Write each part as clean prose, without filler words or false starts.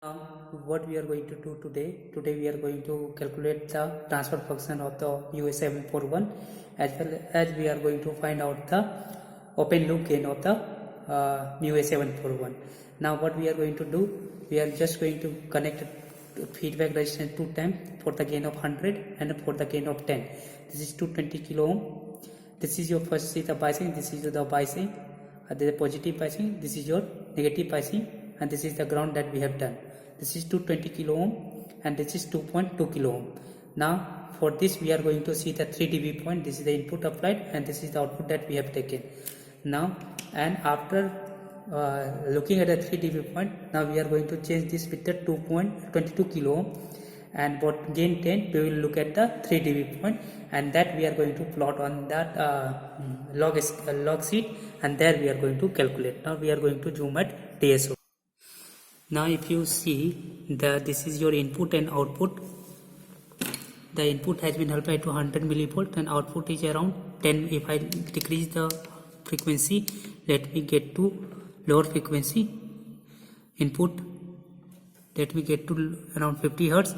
Now, what we are going to do today we are going to calculate the transfer function of the UA741 as well as we are going to find out the open loop gain of the UA741. Now what we are going to do, we are just going to connect feedback resistance 2 times for the gain of 100 and for the gain of 10. This is 220 kilo ohm. This is your first the biasing, this is the biasing, the positive biasing, this is your negative biasing, and this is the ground that we have done. This is 220 kilo ohm and this is 2.2 kilo ohm. Now for this we are going to see the 3 dB point. This is the input applied and this is the output that we have taken. Now and after looking at the 3 dB point, now we are going to change this with the 2.22 kilo ohm, and for gain 10 we will look at the 3 dB point, and that we are going to plot on that log sheet, and there we are going to calculate. Now we are going to zoom at DSO. Now if you see that this is your input and output, the input has been applied to 100 millivolt and output is around 10. If I decrease the frequency, let me get to lower frequency input, let me get to around 50 hertz.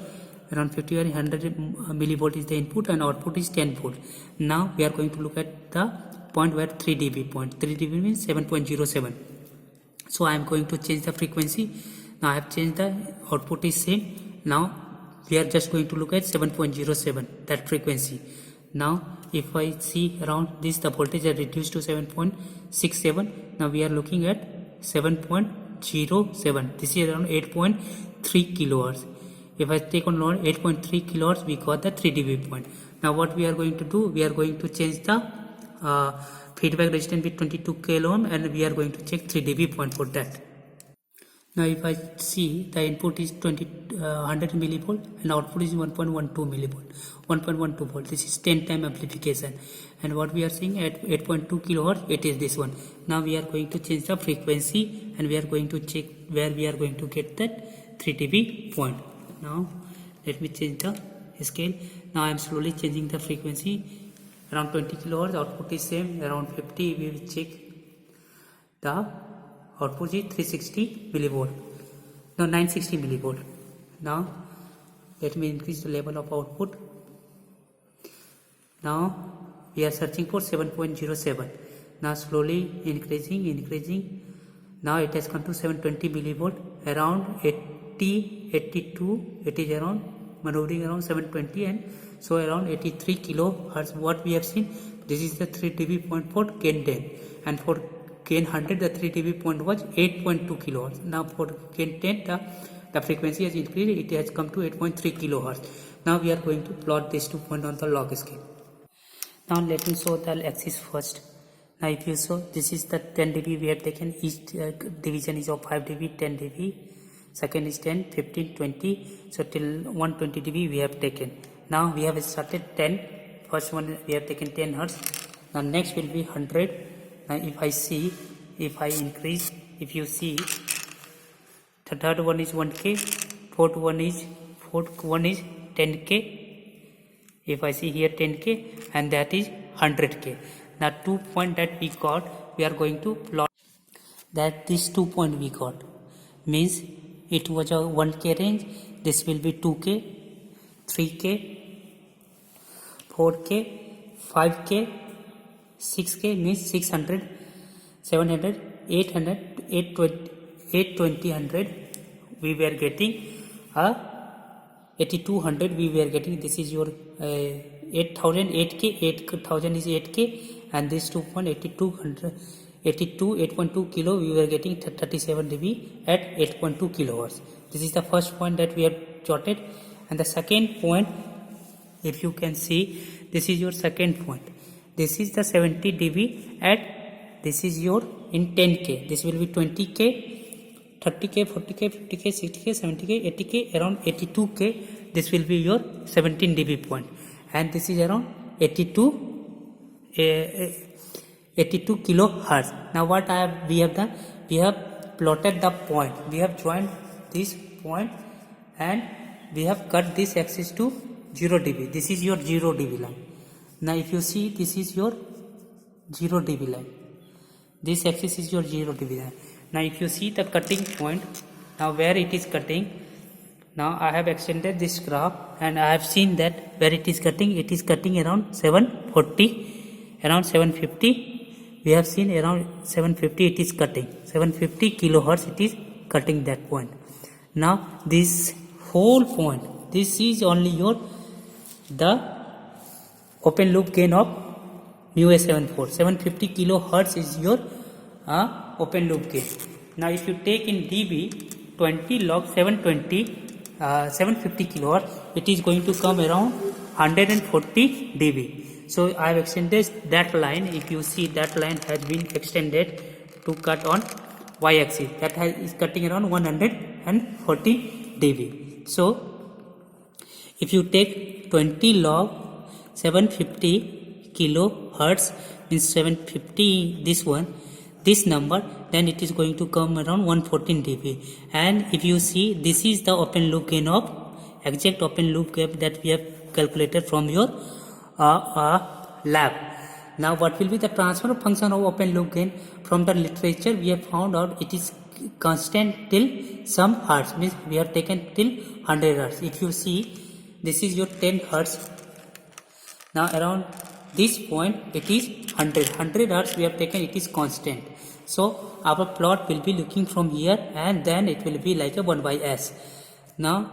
Around 50 or 100 millivolt is the input and output is 10 volt. Now we are going to look at the point where 3 dB point. 3 dB means 7.07. So I am going to change the frequency. Now I have changed the output is same. Now we are just going to look at 7.07, that frequency. Now if I see around this, the voltage is reduced to 7.67. Now we are looking at 7.07. This is around 8.3 kilohertz. If I take on load 8.3 kilohertz, we got the 3 dB point. Now what we are going to do, we are going to change the feedback resistance with 22 kilo ohm and we are going to check 3 dB point for that. Now if I see the input is 100 millivolt and output is 1.12 millivolt, 1.12 volt. This is 10 time amplification, and what we are seeing at 8.2 kilohertz, it is this one. Now we are going to change the frequency and we are going to check where we are going to get that 3 dB point. Now let me change the scale. Now I am slowly changing the frequency. Around 20 kilohertz, output is same. Around 50, we will check the output is 360 millivolt. Now 960 millivolt. Now let me increase the level of output. Now we are searching for 7.07. Now slowly increasing. Now it has come to 720 millivolt. Around 82, it is around maneuvering around 720, and so around 83 kilohertz. What we have seen, this is the 3 dB point for gain 10, and for gain 100 the 3 dB point was 8.2 kilohertz. Now for gain 10 the frequency has increased, it has come to 8.3 kilohertz. Now we are going to plot these 2 points on the log scale. Now let me show the axis first. Now if you saw, this is the 10 dB we have taken. Each division is of 5 dB, 10 dB. Second is 10, 15, 20. So till 120 dB we have taken. Now we have started 10. First one we have taken 10 hertz. Now next will be 100. Now if I increase, if you see, the third one is 1K, fourth one is 10K. If I see here 10K, and that is 100K. Now 2 point that we got, we are going to plot that this 2 point we got means it was a 1K range. This will be 2K, 3K, 4K, 5K, 6K means 600, 700, 800, 820, 100. We were getting 8200. We were getting, this is your 8000, 8K, 8000 is 8K, and this 2.8200. 8.2 kilo, we were getting 37 dB at 8.2 kilohertz. This is the first point that we have jotted, and the second point, if you can see, this is your second point. This is the 70 dB at, this is your in 10K. This will be 20K, 30K, 40K, 50K, 60K, 70K, 80K, around 82K. This will be your 17 dB point, and this is around 82 kilohertz. Now what we have done, we have plotted the point, we have joined this point and we have cut this axis to 0 dB. This is your 0 dB line. Now if you see, this is your 0 dB line. This axis is your 0 dB line. Now if you see the cutting point, Now where it is cutting, now I have extended this graph and I have seen that where it is cutting around 740, around 750. We have seen around 750 it is cutting, 750 kilohertz it is cutting that point. Now this whole point, this is only your the open loop gain of MuA74. 750 kilohertz is your open loop gain. Now if you take in dB 20 log 750 kilohertz, it is going to come around 140 dB. So I have extended that line. If you see, that line has been extended to cut on y-axis. That is cutting around 140 dB. So if you take 20 log 750 kilohertz means 750 this number, then it is going to come around 114 dB. And if you see, this is the open loop gain of exact open loop gain that we have calculated from your lab. Now what will be the transfer function of open loop gain? From the literature we have found out it is constant till some hertz, means we have taken till 100 hertz. If you see, this is your 10 hertz. Now around this point it is 100 hertz we have taken, it is constant. So our plot will be looking from here and then it will be like a 1 by s. Now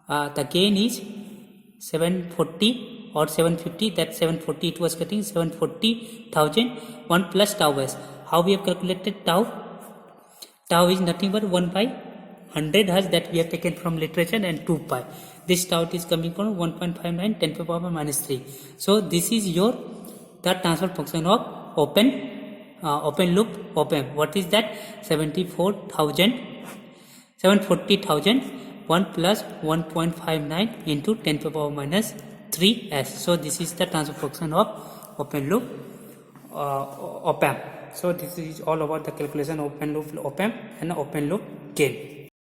the gain is 740 or 750, that 740 it was cutting 740,000 1 plus tau s. How we have calculated tau? Tau is nothing but 1 by 100 hertz that we have taken from literature and 2 pi. This tau is coming from 1.59 10 to the power minus 3. So this is your the transfer function of open loop op-amp. What is that? 740,000 1 plus 1.59 into 10 to the power minus 3s. So this is the transfer function of open loop op-amp. So this is all about the calculation of open loop op-amp and open loop gain.